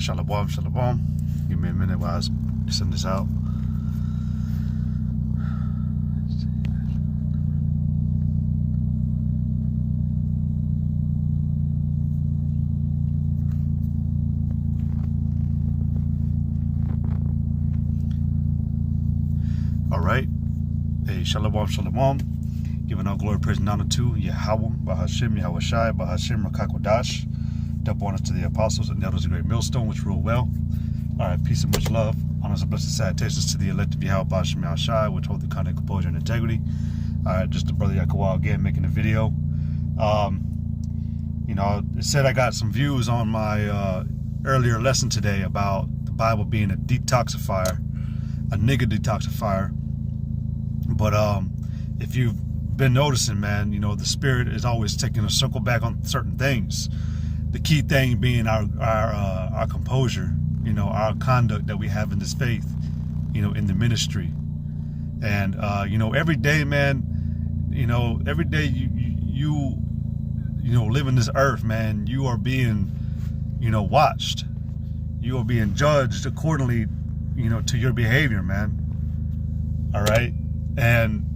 Shalom, shalom. Give me a minute while I send this out. All right. Hey, shalom, shalom. Giving all glory, praise, and honor to Yahweh, Bahashim, Yahweh Shai, Bahashim, Rakakwadash. Double honors to the apostles and elders of the great millstone, which rule well. All right, peace and much love. Honors and blessed salutations to the elect of Yahweh, Bahashim, Yahweh Shai, which hold the conduct, composure, and integrity. All right, just the brother Yakawa again making a video. It said I got some views on my earlier lesson today about the Bible being a detoxifier, a nigga detoxifier. But if you've been noticing, man, the spirit is always taking a circle back on certain things. The key thing being our composure, our conduct that we have in this faith, in the ministry. And every day, man, every day you live in this earth, man, you are being watched. You are being judged accordingly, to your behavior, man. All right. And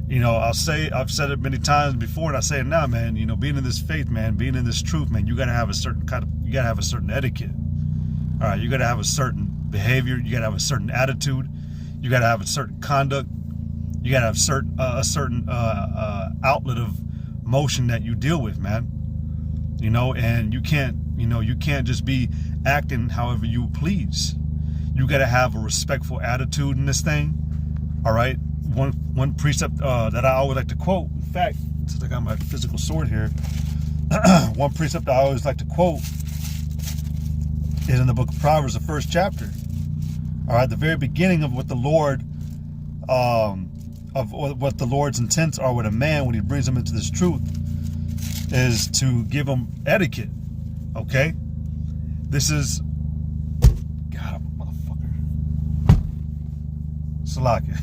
I've said it many times before, and I say it now, man. Being in this faith, man, being in this truth, man, you gotta have a certain etiquette. All right, you gotta have a certain behavior. You gotta have a certain attitude. You gotta have a certain conduct. You gotta have a certain outlet of motion that you deal with, man. And you can't just be acting however you please. You gotta have a respectful attitude in this thing. All right. One precept that I always like to quote, in fact, since I got my physical sword here, one precept I always like to quote is in the book of Proverbs, the first chapter. All right, the very beginning of what the Lord, what the Lord's intents are with a man when he brings him into this truth is to give him etiquette. Okay, this is, God, motherfucker, Salakia.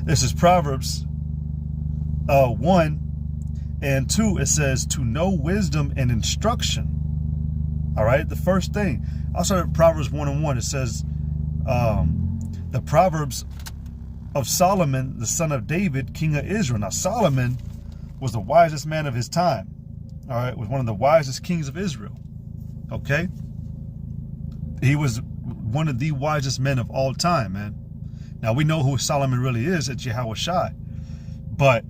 This is Proverbs 1 and 2. It says, to know wisdom and instruction. All right, the first thing. I'll start at Proverbs 1 and 1. It says, the Proverbs of Solomon, the son of David, king of Israel. Now, Solomon was the wisest man of his time. All right, was one of the wisest kings of Israel. Okay? He was one of the wisest men of all time, man. Now, we know who Solomon really is. It's Yahweh Shai. But,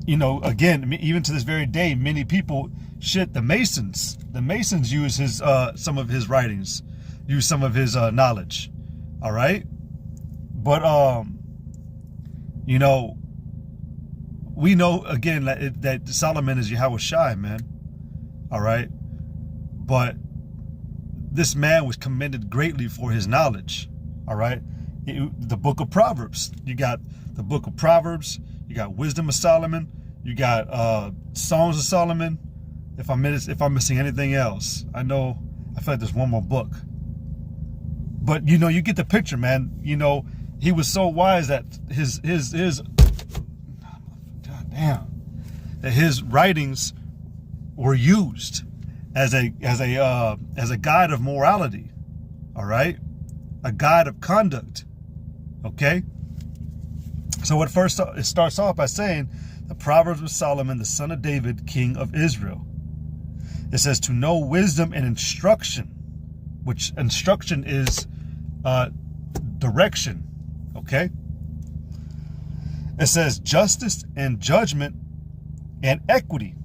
again, even to this very day, many people, the Masons use his some of his writings, use some of his knowledge. All right? But, we know, again, that Solomon is Yahweh Shai, man. All right? But this man was commended greatly for his knowledge. All right? The book of Proverbs. You got the book of Proverbs. You got Wisdom of Solomon. You got Songs of Solomon. If I'm missing anything else, I feel like there's one more book. But you get the picture, man. He was so wise that his goddamn, that his writings were used as a guide of morality. All right, a guide of conduct. Okay, so at first it starts off by saying the Proverbs of Solomon, the son of David, king of Israel. It says to know wisdom and instruction, which instruction is direction. Okay, it says justice and judgment and equity.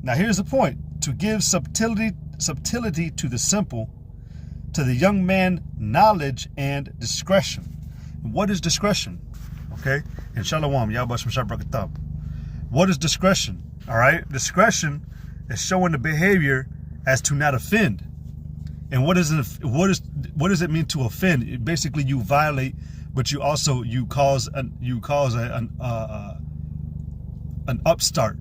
Now here's the point: to give subtlety to the simple, to the young man knowledge and discretion. What is discretion? Okay, and Shalom, Yahweh Shem Brakatab. What is discretion? All right, discretion is showing the behavior as to not offend. And what does it mean to offend? Basically, you violate, but you cause an upstart,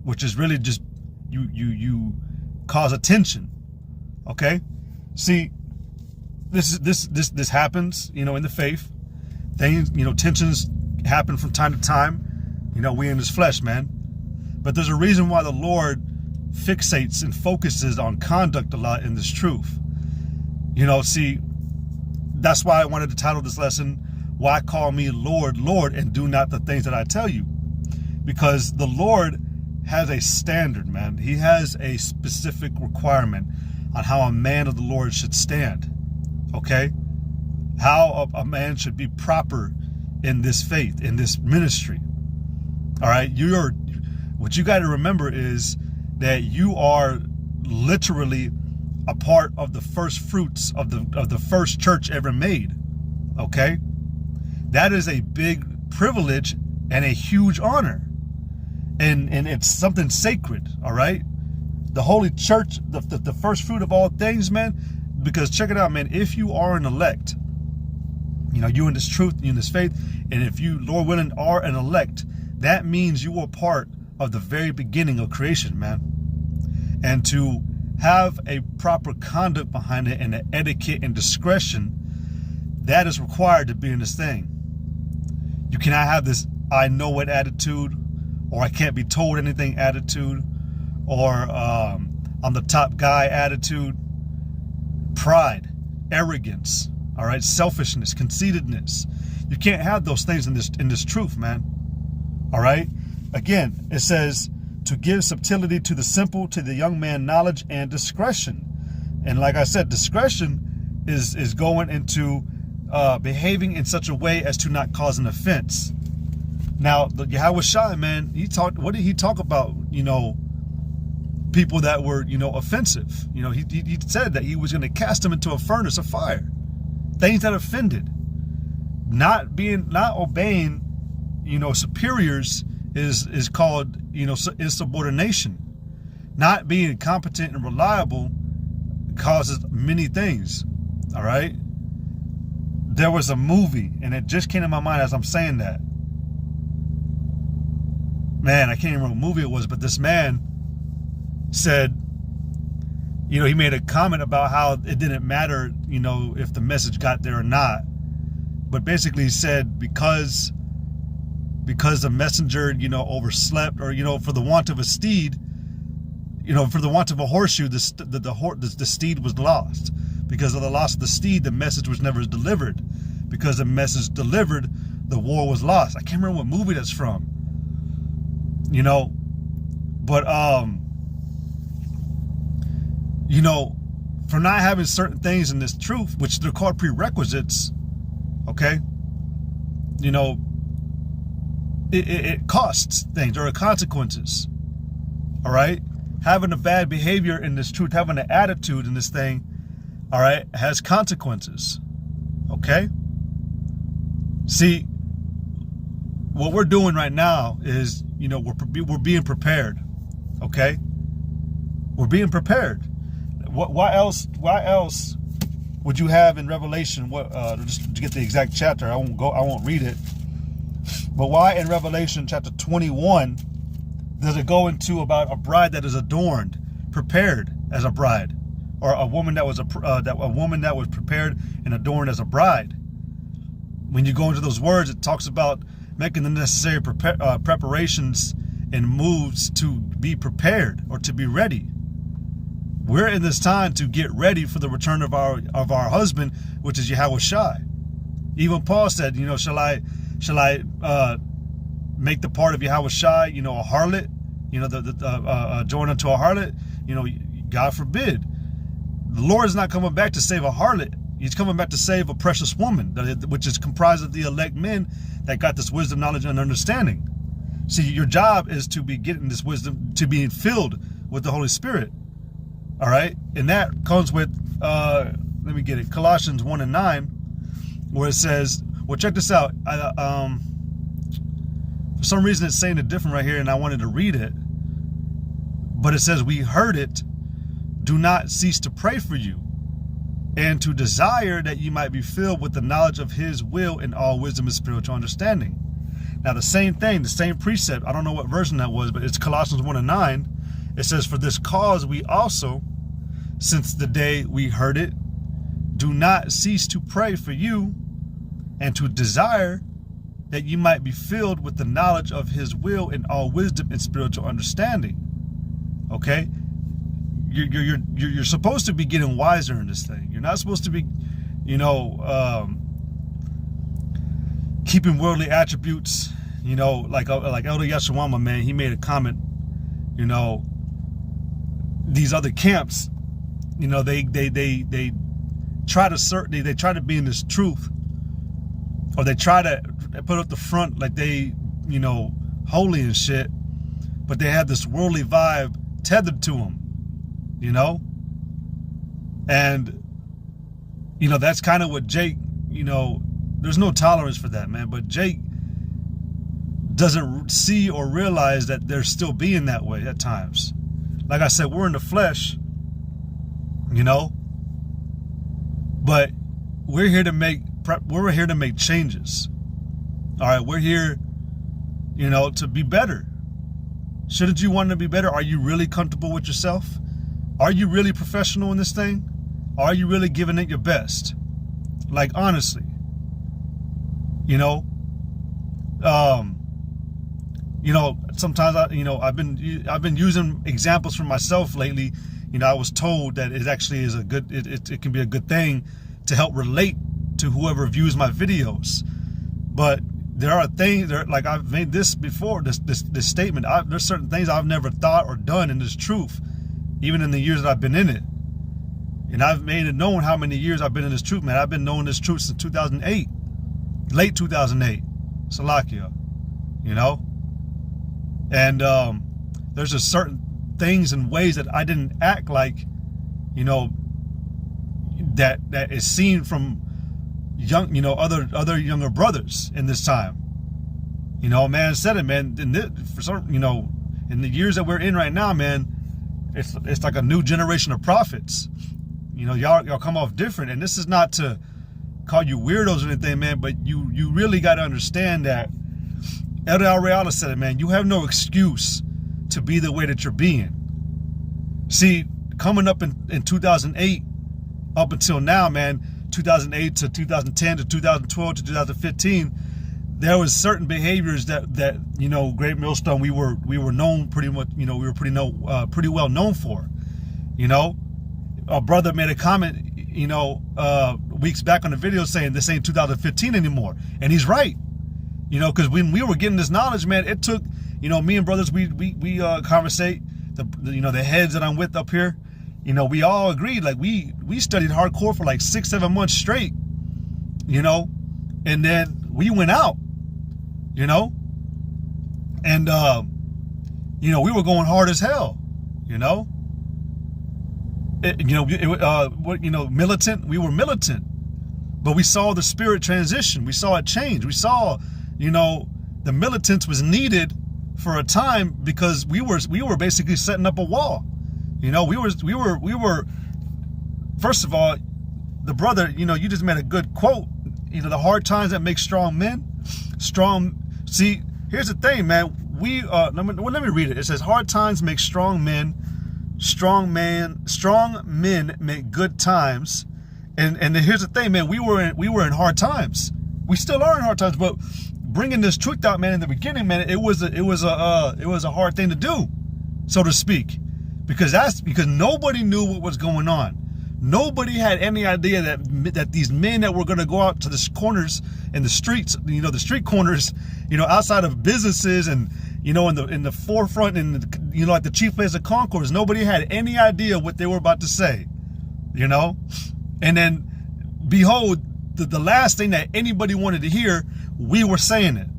which is really just you cause attention. Okay, see, this happens, in the faith. Things, tensions happen from time to time. We in this flesh, man. But there's a reason why the Lord fixates and focuses on conduct a lot in this truth. See, that's why I wanted to title this lesson, Why Call Me Lord, Lord, and Do Not the Things That I Tell You? Because the Lord has a standard, man. He has a specific requirement on how a man of the Lord should stand, okay? How a man should be proper in this faith, in this ministry, all right? What you got to remember is that you are literally a part of the first fruits of the first church ever made, okay? That is a big privilege and a huge honor. And it's something sacred, all right? The Holy Church, the first fruit of all things, man, because check it out, man, if you are an elect, you in this truth, you in this faith, and if you, Lord willing, are an elect, that means you are part of the very beginning of creation, man. And to have a proper conduct behind it and the etiquette and discretion, that is required to be in this thing. You cannot have this I know it attitude, or I can't be told anything attitude, or I'm the top guy attitude. Pride, arrogance, all right, selfishness, conceitedness. You can't have those things in this truth, man. All right. Again, it says to give subtlety to the simple, to the young man knowledge and discretion. And like I said, discretion is going into behaving in such a way as to not cause an offense. Now, the Yahweh Shai, man, what did he talk about? People that were, offensive. He said that he was going to cast them into a furnace of fire. Things that offended. Not obeying, superiors is called, insubordination. Not being competent and reliable causes many things. All right. There was a movie, and it just came to my mind as I'm saying that. Man, I can't even remember what movie it was, but this man said, he made a comment about how it didn't matter, if the message got there or not. But basically he said because the messenger, overslept, or, for the want of a steed, for the want of a horseshoe, the steed was lost. Because of the loss of the steed, the message was never delivered. Because the message delivered, the war was lost. I can't remember what movie that's from. But for not having certain things in this truth, which they're called prerequisites, okay, it costs things. There are consequences. All right, having a bad behavior in this truth, having an attitude in this thing, all right, has consequences. Okay. See, what we're doing right now is, we're being prepared. Okay. We're being prepared. Why else would you have in Revelation? Just to get the exact chapter, I won't read it. But why in Revelation chapter 21 does it go into about a bride that is adorned, prepared as a bride, or a woman that was prepared and adorned as a bride? When you go into those words, it talks about making the necessary preparations and moves to be prepared or to be ready. We're in this time to get ready for the return of our husband, which is Yahweh Shai. Even Paul said, shall I make the part of Yahweh Shai, a harlot, join unto a harlot? God forbid. The Lord is not coming back to save a harlot. He's coming back to save a precious woman, which is comprised of the elect men that got this wisdom, knowledge, and understanding. See, your job is to be getting this wisdom, to be filled with the Holy Spirit. All right. And that comes with, let me get it, Colossians 1:9, where it says, well, check this out. For some reason, it's saying it different right here, and I wanted to read it. But it says, we heard it, do not cease to pray for you, and to desire that you might be filled with the knowledge of his will in all wisdom and spiritual understanding. Now, the same thing, the same precept, I don't know what version that was, but it's Colossians 1:9. It says, for this cause we also, since the day we heard it, do not cease to pray for you and to desire that you might be filled with the knowledge of his will in all wisdom and spiritual understanding. Okay? you're supposed to be getting wiser in this thing. You're not supposed to be, keeping worldly attributes. Like Elder Yeshawama, man, he made a comment. These other camps, they try to be in this truth, or they try to put up the front like they, holy and shit, but they have this worldly vibe tethered to them, and that's kind of what Jake, there's no tolerance for that, man. But Jake doesn't see or realize that they're still being that way at times. Like I said, we're in the flesh, but we're here to make changes. All right, we're here, to be better. Shouldn't you want to be better? Are you really comfortable with yourself? Are you really professional in this thing? Are you really giving it your best? Like, honestly, sometimes I've been using examples from myself lately. I was told that it actually is it can be a good thing to help relate to whoever views my videos. But there are things like I've made this before, this statement. There's certain things I've never thought or done in this truth, even in the years that I've been in it. And I've made it known how many years I've been in this truth, man. I've been knowing this truth since 2008, late 2008, Salakia, And there's just certain things and ways that I didn't act like, that is seen from young, other younger brothers in this time. Man said it, man. In the years that we're in right now, man, it's like a new generation of prophets. Y'all come off different, and this is not to call you weirdos or anything, man, but you really got to understand that Elder Al-Reala said it, man. You have no excuse to be the way that you're being. See, coming up in 2008 up until now, man, 2008 to 2010 to 2012 to 2015, there was certain behaviors that Great Millstone we were known pretty much, we were pretty well known for. A brother made a comment, weeks back on the video saying this ain't 2015 anymore, and he's right. Because when we were getting this knowledge, man, it took, me and brothers, we conversate, the heads that I'm with up here, we all agreed, like we studied hardcore for like 6-7 months straight, and then we went out, and we were going hard as hell, militant. We were militant, but we saw the spirit transition. We saw it change. We saw, the militance was needed for a time because we were basically setting up a wall. We were. First of all, the brother, you just made a good quote. The hard times that make strong men. See, here's the thing, man. Let me read it. It says, hard times make strong men. Strong men make good times. And here's the thing, man. We were in hard times. We still are in hard times, but bringing this truth out, man, in the beginning, man, it was a hard thing to do, so to speak, because nobody knew what was going on. Nobody had any idea that these men that were going to go out to the corners and the streets, the street corners, outside of businesses and in the forefront and like the chief place of concourse, nobody had any idea what they were about to say, and then behold, the last thing that anybody wanted to hear, we were saying it.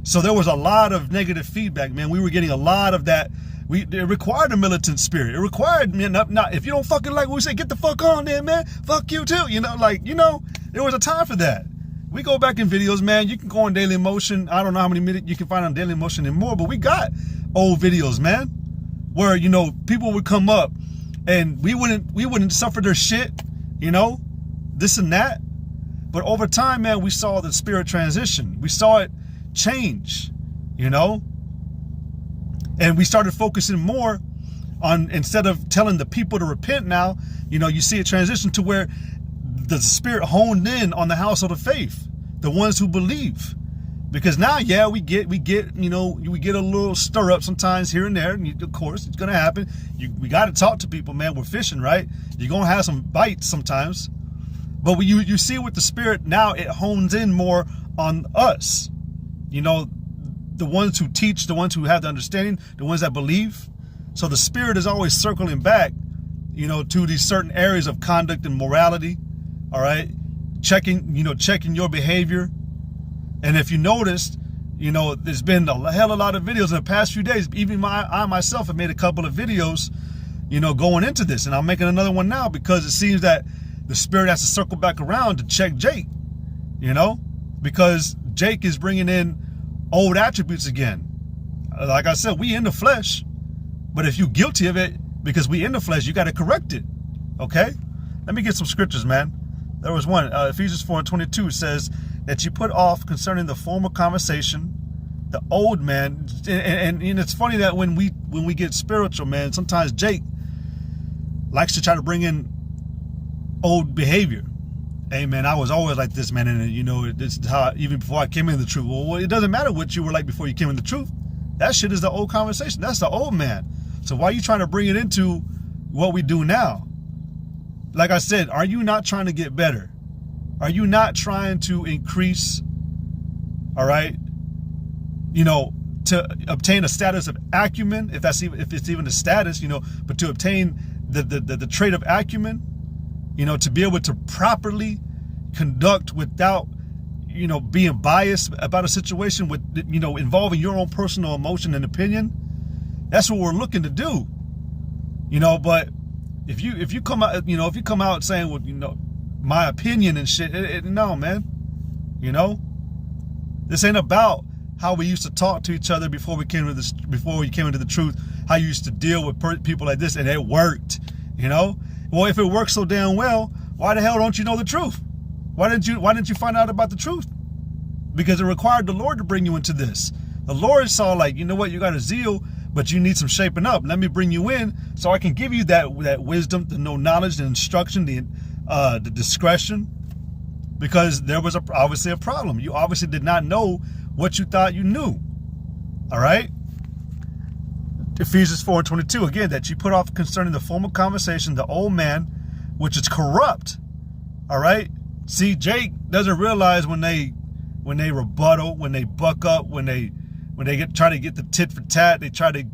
So there was a lot of negative feedback, man. We were getting a lot of that. It required a militant spirit. It required, man, not if you don't fucking like what we say, get the fuck on there, man. Fuck you too. There was a time for that. We go back in videos, man. You can go on Daily Motion. I don't know how many minutes you can find on Daily Motion anymore, but we got old videos, man, where, people would come up and we wouldn't suffer their shit, this and that. But over time, man, we saw the spirit transition. We saw it change, and we started focusing more on, instead of telling the people to repent now, you see it transition to where the spirit honed in on the household of faith, the ones who believe, Because now, yeah, we get a little stir up sometimes here and there. And of course, it's gonna happen. We got to talk to people, man. We're fishing, right? You're gonna have some bites sometimes. But when you see with the Spirit now, it hones in more on us. The ones who teach, the ones who have the understanding, the ones that believe. So the Spirit is always circling back, to these certain areas of conduct and morality. All right, checking your behavior. And if you noticed, there's been a hell of a lot of videos in the past few days. Even I myself have made a couple of videos, going into this. And I'm making another one now because it seems that the Spirit has to circle back around to check Jake, because Jake is bringing in old attributes again. Like I said, we in the flesh. But if you're guilty of it because we in the flesh, you got to correct it. Okay? Let me get some scriptures, man. There was one. Ephesians 4:22 says that you put off concerning the former conversation, the old man. And it's funny that when we get spiritual, man, sometimes Jake likes to try to bring in old behavior. Hey, man, I was always like this, man. And, this is how, even before I came into the truth. Well, it doesn't matter what you were like before you came into the truth. That shit is the old conversation. That's the old man. So why are you trying to bring it into what we do now? Like I said, are you not trying to get better? Are you not trying to increase, all right, to obtain a status of acumen, if it's even a status, but to obtain the trait of acumen, to be able to properly conduct without, being biased about a situation with, involving your own personal emotion and opinion. That's what we're looking to do, but if you come out saying, well, my opinion and shit, no, man, this ain't about how we used to talk to each other before we came into the truth, how you used to deal with people like this, and it worked, Well, if it works so damn well, why the hell don't you know the truth? Why didn't you find out about the truth? Because it required the Lord to bring you into this. The Lord saw, like, you know what, you got a zeal, but you need some shaping up. Let me bring you in so I can give you that wisdom, the knowledge, the instruction, the discretion. Because there was obviously a problem. You obviously did not know what you thought you knew. All right? Ephesians 4:22, again, that you put off concerning the former conversation, the old man, which is corrupt. All right? See, Jake doesn't realize when they rebuttal, when they buck up, when they try to get the tit for tat, they try to,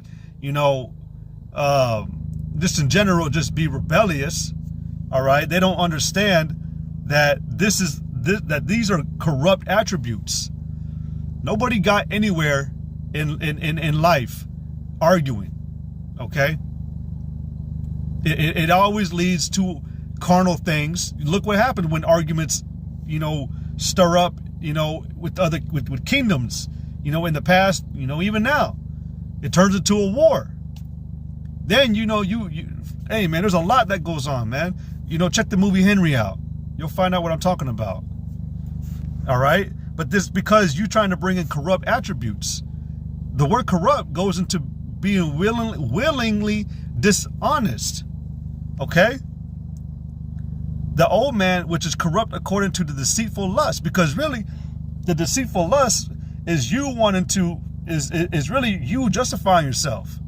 just in general, just be rebellious. All right? They don't understand that that these are corrupt attributes. Nobody got anywhere in life arguing. Okay? It always leads to carnal things. Look what happened when arguments, stir up, with kingdoms, in the past, even now. It turns into a war. Then, hey, man, there's a lot that goes on, man. Check the movie Henry out. You'll find out what I'm talking about. All right? But this, because you're trying to bring in corrupt attributes. The word corrupt goes into being willingly dishonest. Okay? The old man, which is corrupt according to the deceitful lust. Because really, the deceitful lust is you wanting to, is really you justifying yourself.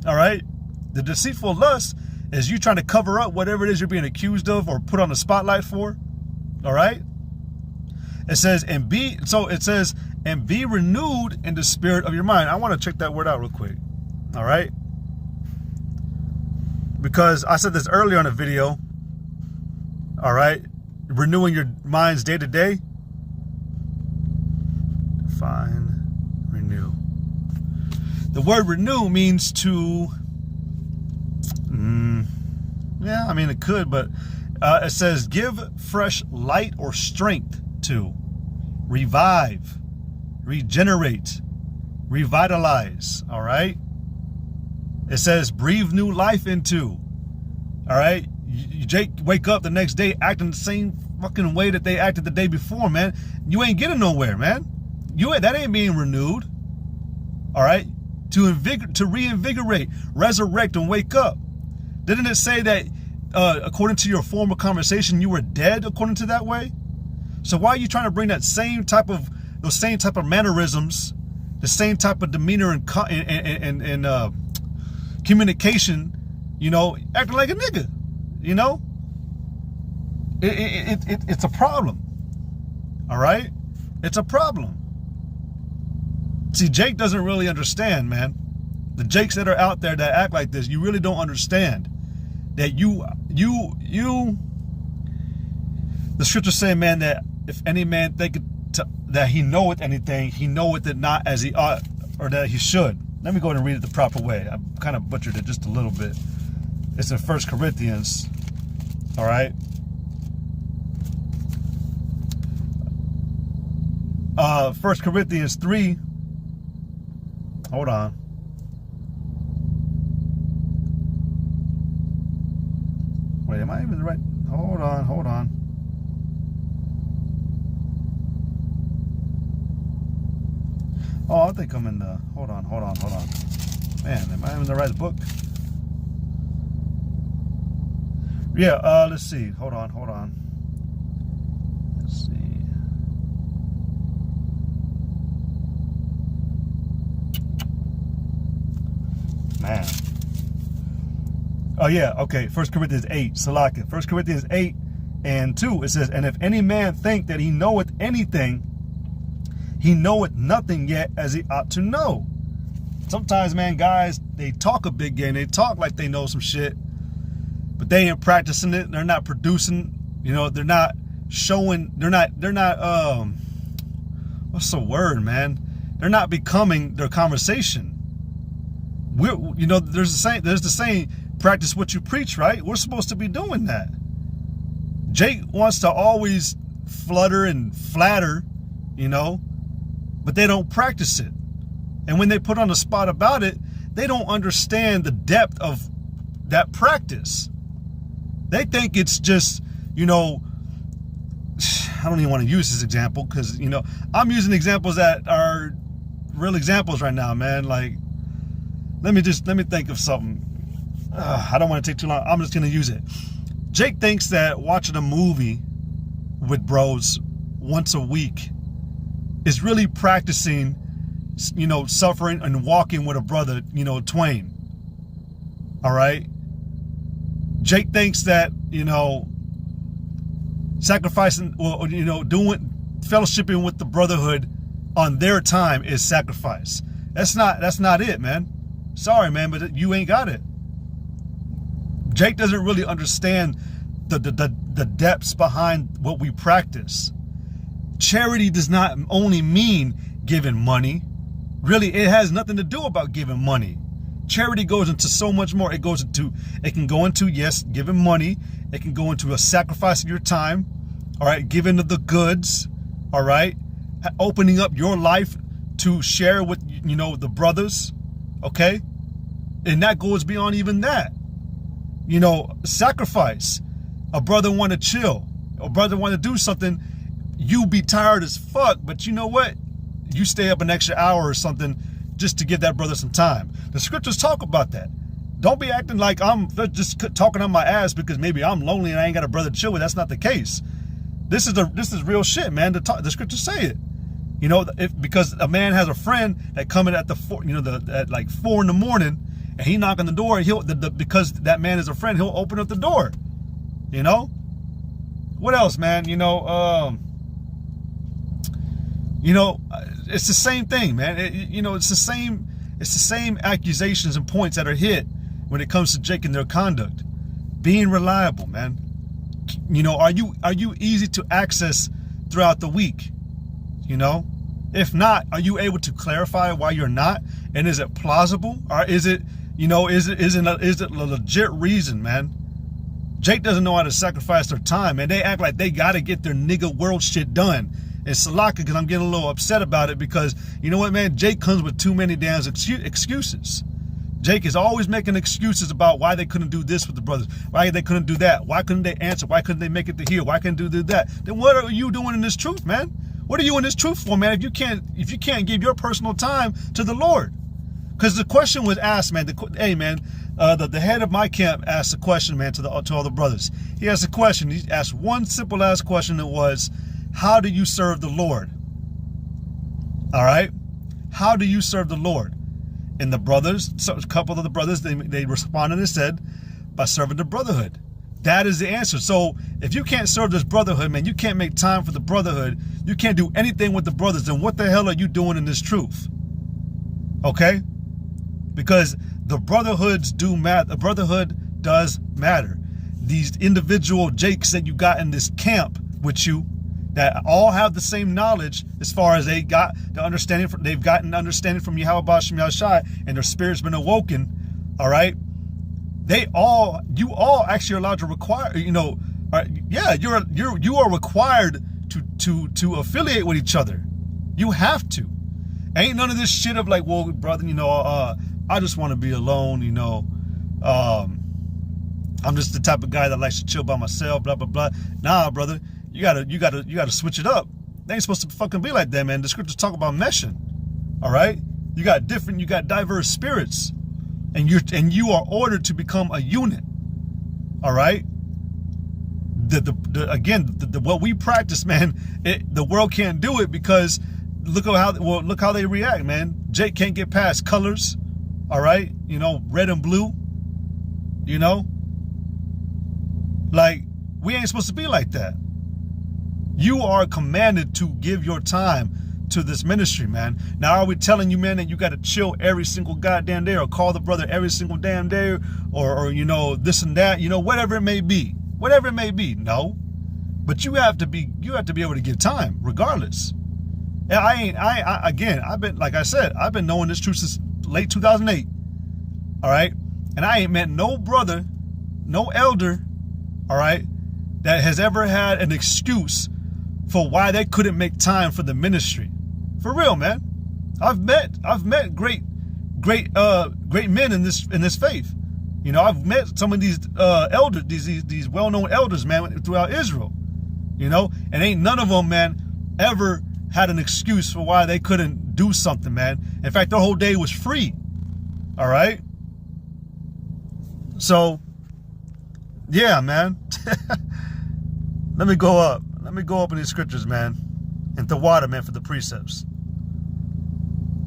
All right? The deceitful lust is you trying to cover up whatever it is you're being accused of or put on the spotlight for. All right? It says, and be renewed in the spirit of your mind. I want to check that word out real quick. All right? Because I said this earlier in the video. All right? Renewing your minds day to day. Define, renew. The word renew means to, yeah, I mean, it could, but it says give fresh light or strength to, revive, regenerate, revitalize. All right? It says breathe new life into. All right? Jake wake up the next day acting the same fucking way that they acted the day before, man. You ain't getting nowhere, man. That ain't being renewed. All right? To reinvigorate, resurrect, and wake up. Didn't it say that according to your former conversation, you were dead according to that way? So why are you trying to bring that same type of those same type of mannerisms, the same type of demeanor and communication, you know, acting like a nigga, you know? It's a problem. All right? It's a problem. See, Jake doesn't really understand, man. The Jakes that are out there that act like this, you really don't understand that the scriptures say, man, that if any man think that he knoweth anything, he knoweth it not as he ought, or that he should. Let me go ahead and read it the proper way. I kind of butchered it just a little bit. It's in 1 Corinthians, all right? 1 Corinthians 3, hold on. Wait, am I even right? Hold on. Oh, I think I'm in the, hold on. Man, am I in the right book? Yeah, let's see. Hold on. Let's see. Man. Oh, yeah, okay. 1 Corinthians 8, Salaki. 1 Corinthians 8 and 2, it says, and if any man think that he knoweth anything, he knoweth nothing yet as he ought to know. Sometimes, man, guys, they talk a big game. They talk like they know some shit, but they ain't practicing it. They're not producing, you know, they're not showing, they're not, what's the word, man? They're not becoming their conversation. You know, there's the saying, practice what you preach, right? We're supposed to be doing that. Jake wants to always flutter and flatter, you know, but they don't practice it. And when they put on the spot about it, they don't understand the depth of that practice. They think it's just, you know, I don't even want to use this example because, you know, I'm using examples that are real examples right now, man. Like, let me think of something. I don't want to take too long. I'm just going to use it. Jake thinks that watching a movie with bros once a week is really practicing, you know, suffering and walking with a brother, you know, twain. All right? Jake thinks that, you know, sacrificing, or, you know, fellowshipping with the brotherhood on their time is sacrifice. That's not it, man. Sorry, man, but you ain't got it. Jake doesn't really understand the depths behind what we practice. Charity does not only mean giving money. Really, it has nothing to do about giving money. Charity goes into so much more. It can go into, yes, giving money. It can go into a sacrifice of your time. All right, giving of the goods. All right, opening up your life to share with, you know, the brothers. Okay, and that goes beyond even that. You know, sacrifice. A brother want to chill. A brother want to do something. You be tired as fuck, but you know what? You stay up an extra hour or something just to give that brother some time. The scriptures talk about that. Don't be acting like I'm just talking on my ass because maybe I'm lonely and I ain't got a brother to chill with. That's not the case. This is real shit, man. The scriptures say it. You know, because a man has a friend that coming at at like 4 a.m, and he knock on the door, and because that man is a friend, he'll open up the door. You know? What else, man? You know, it's the same thing, man. It's the same accusations and points that are hit when it comes to Jake and their conduct. Being reliable, man. You know, are you easy to access throughout the week? You know, if not, are you able to clarify why you're not? And is it plausible, or is it, you know, is it a legit reason, man? Jake doesn't know how to sacrifice their time, man. They act like they gotta get their nigga world shit done. And Salaka, because I'm getting a little upset about it, because you know what, man? Jake comes with too many damn excuses. Jake is always making excuses about why they couldn't do this with the brothers, why they couldn't do that, why couldn't they answer, why couldn't they make it to here, why couldn't they do that? Then what are you doing in this truth, man? What are you in this truth for, man? If you can't give your personal time to the Lord, because the question was asked, man. Hey, man, the head of my camp asked a question, man, to all the brothers. He asked a question. He asked one simple ass question. That was, how do you serve the Lord? All right. How do you serve the Lord? And the brothers, so a couple of the brothers, they responded and said, by serving the brotherhood. That is the answer. So if you can't serve this brotherhood, man, you can't make time for the brotherhood. You can't do anything with the brothers. Then what the hell are you doing in this truth? Okay? Because the brotherhoods do matter. The brotherhood does matter. These individual Jakes that you got in this camp with you, that all have the same knowledge as far as they got the understanding. They've gotten understanding from Yahweh Shem Yahushai, and their spirit's been awoken. All right, you all actually are allowed to require. You are required to affiliate with each other. You have to. Ain't none of this shit of like, well, brother, I just want to be alone. I'm just the type of guy that likes to chill by myself. Blah blah blah. Nah, brother. You gotta switch it up. They ain't supposed to fucking be like that, man. The scriptures talk about meshing. All right? You got diverse spirits. And you are ordered to become a unit. All right? What we practice, man, the world can't do it because look how they react, man. Jake can't get past colors. All right? Red and blue. Like, we ain't supposed to be like that. You are commanded to give your time to this ministry, man. Now, are we telling you, man, that you got to chill every single goddamn day or call the brother every single damn day or this and that, whatever it may be. Whatever it may be. No. But you have to be able to give time regardless. And I've been knowing this truth since late 2008. All right? And I ain't met no brother, no elder, all right, that has ever had an excuse for why they couldn't make time for the ministry. For real, man. I've met great men in this faith. I've met some of these elders, these well-known elders, man, throughout Israel. And ain't none of them, man, ever had an excuse for why they couldn't do something, man. In fact, their whole day was free. All right? So, yeah, man. Let me go up in these scriptures, man, into water, man, for the precepts.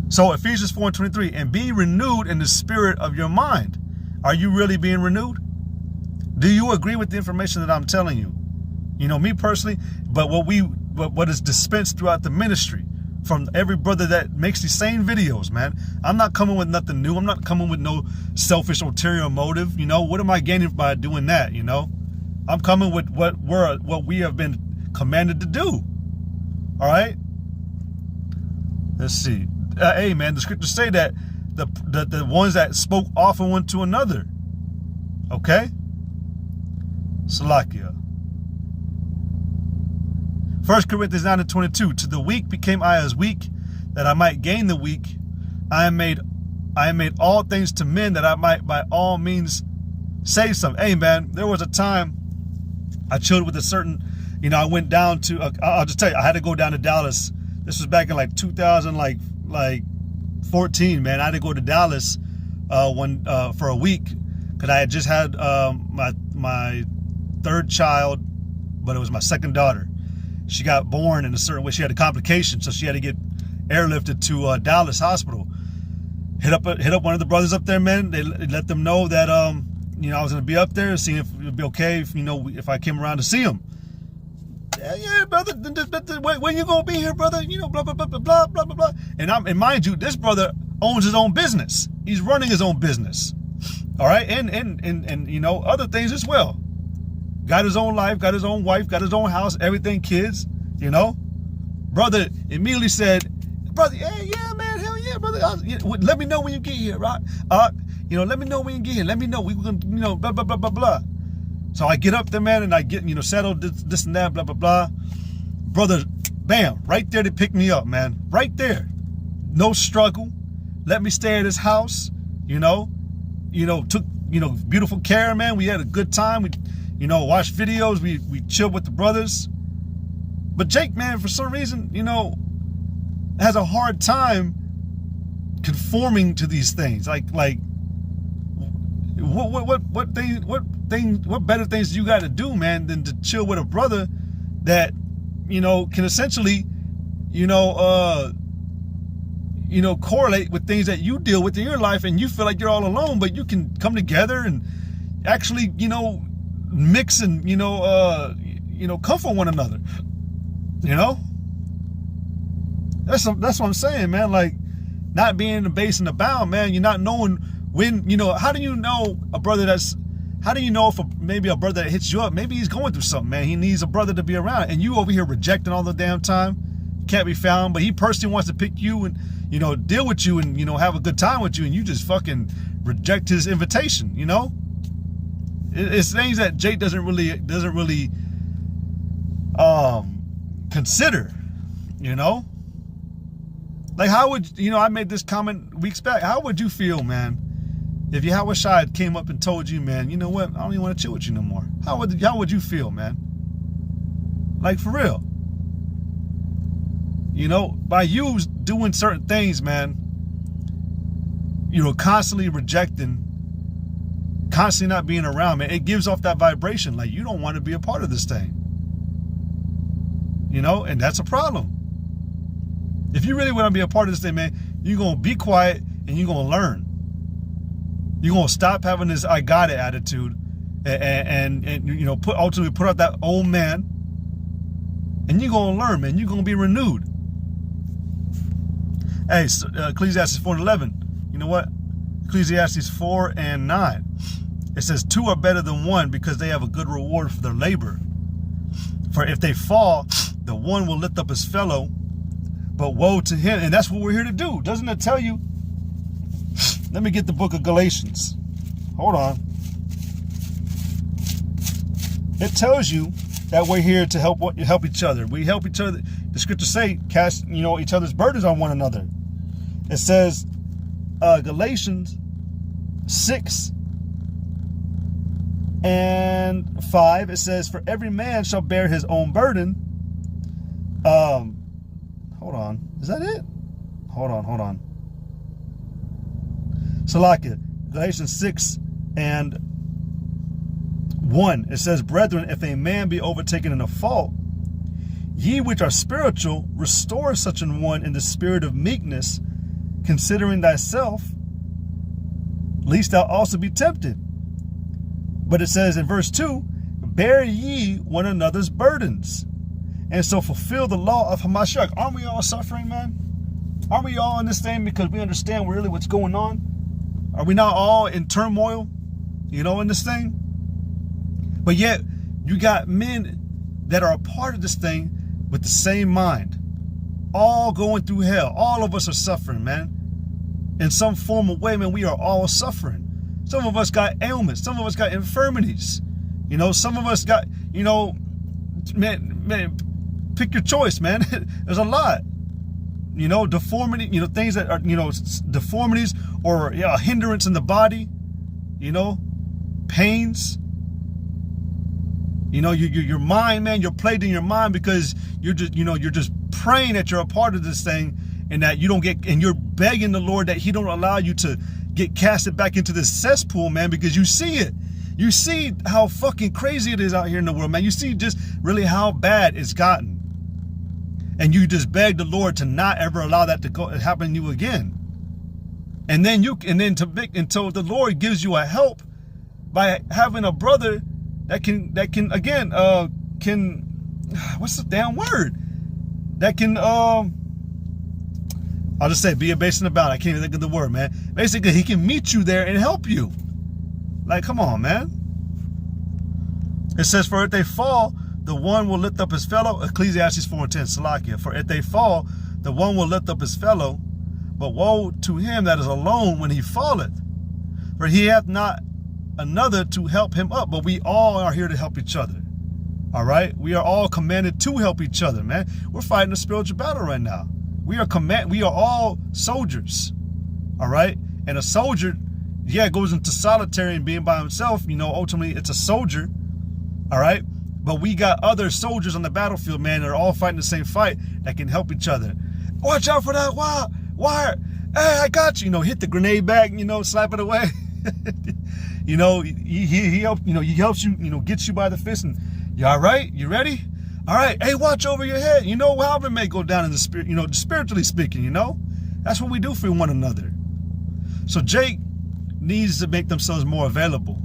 So Ephesians 4:23, and be renewed in the spirit of your mind. Are you really being renewed? Do you agree with the information that I'm telling you? Me personally, but what is dispensed throughout the ministry from every brother that makes these same videos, man. I'm not coming with nothing new. I'm not coming with no selfish ulterior motive. What am I gaining by doing that? I'm coming with what we have been commanded to do. All right. Let's see. Hey, man, the scriptures say that the ones that spoke often one to another. Okay. Salakia. 1 Corinthians 9:22. To the weak became I as weak, that I might gain the weak. I am made all things to men, that I might by all means save some. Hey, man, there was a time I chilled with a certain, I went down to, I'll just tell you, I had to go down to Dallas. This was back in like 2014, man. I had to go to Dallas for a week because I had just had my third child, but it was my second daughter. She got born in a certain way. She had a complication, so she had to get airlifted to Dallas Hospital. Hit up one of the brothers up there, man. They let them know that I was gonna be up there, seeing if it would be okay if I came around to see him. Yeah, brother. When you gonna be here, brother? Blah blah blah blah blah blah blah. And mind you, this brother owns his own business. He's running his own business. All right, and other things as well. Got his own life, got his own wife, got his own house, everything, kids. Brother immediately said, brother, hey, yeah, man, hell yeah, brother. Let me know when you get here, right? Let me know when you get here. Let me know. We gonna, blah blah blah blah blah. So I get up there, man, and I get, settled this and that, blah blah blah. Brother, bam, right there to pick me up, man, right there. No struggle. Let me stay at his house. Took beautiful care, man. We had a good time. We watched videos. We chilled with the brothers. But Jake, man, for some reason, has a hard time conforming to these things. Like what better things you got to do, man, than to chill with a brother that can essentially correlate with things that you deal with in your life, and you feel like you're all alone, but you can come together and actually, mix and, comfort one another. That's what I'm saying, man. Like, not being in the base and the bound, man. You're not knowing when, how do you know if maybe a brother that hits you up, maybe he's going through something, man. He needs a brother to be around, and you over here rejecting all the damn time, can't be found, but he personally wants to pick you and, deal with you and, have a good time with you, and you just fucking reject his invitation, It's things that Jake doesn't really consider, Like, how would, I made this comment weeks back. How would you feel, man, if Yahweh Shai came up and told you, man, you know what, I don't even want to chill with you no more? How would you feel, man? Like, for real. By you doing certain things, man, constantly rejecting, constantly not being around, man, it gives off that vibration. Like, you don't want to be a part of this thing. And that's a problem. If you really want to be a part of this thing, man, you're going to be quiet and you're going to learn. You're going to stop having this I got it attitude and ultimately put out that old man, and you're going to learn, man. You're going to be renewed. Hey, Ecclesiastes 4:11. You know what? Ecclesiastes 4:9. It says, 2 are better than 1 because they have a good reward for their labor. For if they fall, the one will lift up his fellow, but woe to him. And that's what we're here to do. Doesn't it tell you? Let me get the book of Galatians. Hold on. It tells you that we're here to help each other. We help each other. The scriptures say, cast each other's burdens on one another. It says, Galatians 6:5. It says, for every man shall bear his own burden. Hold on. Is that it? Hold on. Salakia, Galatians 6:1. It says, brethren, if a man be overtaken in a fault, ye which are spiritual, restore such an one in the spirit of meekness, considering thyself, lest thou also be tempted. But it says in verse 2, bear ye one another's burdens, and so fulfill the law of Hamashiach. Aren't we all suffering, man? Aren't we all in this thing because we understand really what's going on? Are we not all in turmoil, in this thing? But yet, you got men that are a part of this thing with the same mind, all going through hell. All of us are suffering, man. In some form of way, man, we are all suffering. Some of us got ailments. Some of us got infirmities. Some of us got, man, pick your choice, man. There's a lot. Deformity, things that are, deformities or a hindrance in the body, pains. Your mind, man, you're plagued in your mind because you're just praying that you're a part of this thing and that you don't get, and you're begging the Lord that he don't allow you to get casted back into this cesspool, man, because you see it. You see how fucking crazy it is out here in the world, man. You see just really how bad it's gotten. And you just beg the Lord to not ever allow that to happen to you again. Until the Lord gives you a help by having a brother that can again what's the damn word? That can I'll just say be a base and about. I can't even think of the word, man. Basically, he can meet you there and help you. Like, come on, man. It says, for if they fall, the one will lift up his fellow. Ecclesiastes 4:10, Salakia. For if they fall, the one will lift up his fellow. But woe to him that is alone when he falleth. For he hath not another to help him up. But we all are here to help each other. All right? We are all commanded to help each other, man. We're fighting a spiritual battle right now. We are all soldiers. All right? And a soldier, goes into solitary and being by himself. Ultimately, it's a soldier. All right? But we got other soldiers on the battlefield, man, that are all fighting the same fight that can help each other. Watch out for that wire. Hey, I got you. Hit the grenade bag, slap it away. he helps, he helps you, gets you by the fist and you all right? You ready? All right. Hey, watch over your head. However it may go down in the spirit, spiritually speaking, That's what we do for one another. So Jake needs to make themselves more available.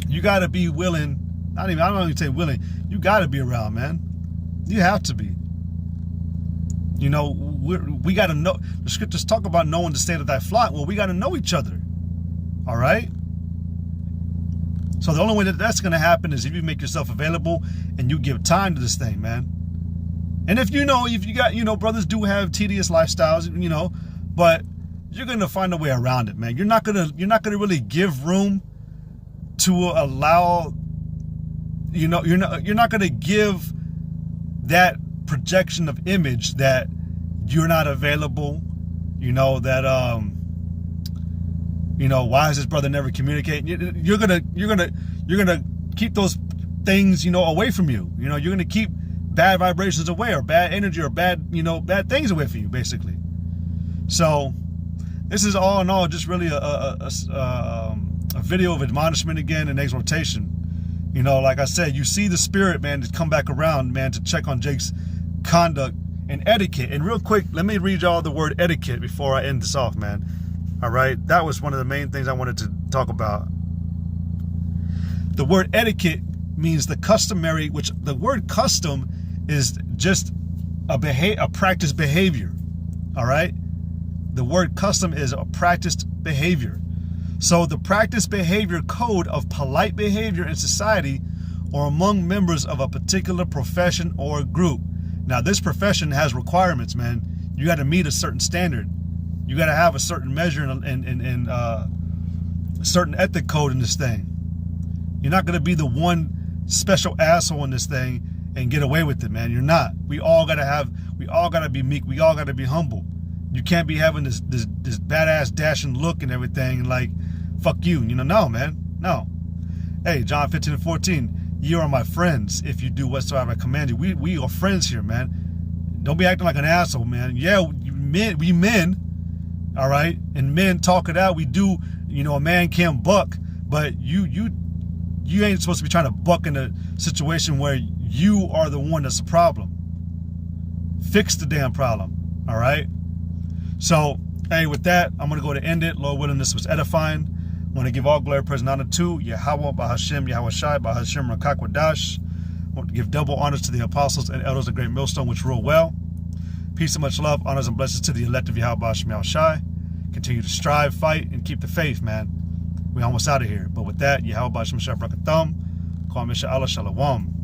You got to be willing. I don't even say willing. You got to be around, man. You have to be. You know, we got to know. The scriptures talk about knowing the state of thy flock. Well, we got to know each other. All right? So the only way that that's going to happen is if you make yourself available and you give time to this thing, man. And if you got, brothers do have tedious lifestyles, but you're going to find a way around it, man. You're not going to really give room to allow, you're not going to give that projection of image that you're not available, why is this brother never communicating? You're gonna keep those things, away from you. You're gonna keep bad vibrations away, or bad energy, or bad things away from you, basically. So this is all in all just really a video of admonishment again and exhortation. Like I said, you see the spirit, man, to come back around, man, to check on Jake's conduct and etiquette. And real quick, let me read y'all the word etiquette before I end this off, man. All right, that was one of the main things I wanted to talk about. The word etiquette means the customary, which the word custom is just a practiced behavior. All right, the word custom is a practiced behavior. So the practiced behavior code of polite behavior in society or among members of a particular profession or group. Now, this profession has requirements, man. You got to meet a certain standard. You got to have a certain measure and a certain ethic code in this thing. You're not going to be the one special asshole in this thing and get away with it, man. You're not. We all got to be meek. We all got to be humble. You can't be having this badass dashing look and everything and like, fuck you. No, man. No. Hey, John 15:14. You are my friends if you do whatsoever I command you. We are friends here, man. Don't be acting like an asshole, man. Yeah, we men, all right? And men talk it out. We do, a man can buck, but you ain't supposed to be trying to buck in a situation where you are the one that's the problem. Fix the damn problem, all right? So, hey, with that, I'm going to go to end it. Lord willing, this was edifying. I want to give all glory, praise, and honor to Yahweh, Bahashem, Yahweh Shai, Bahashem, Rakakwadash. I want to give double honors to the apostles and elders of Great Millstone, which rule well. Peace and much love, honors and blessings to the elect of Yahweh, Bahashem, Yahweh Shai. Continue to strive, fight, and keep the faith, man. We're almost out of here. But with that, Yahweh, Bahashem, Shai, Brakatham. Kwame Sha'ala, Shalom.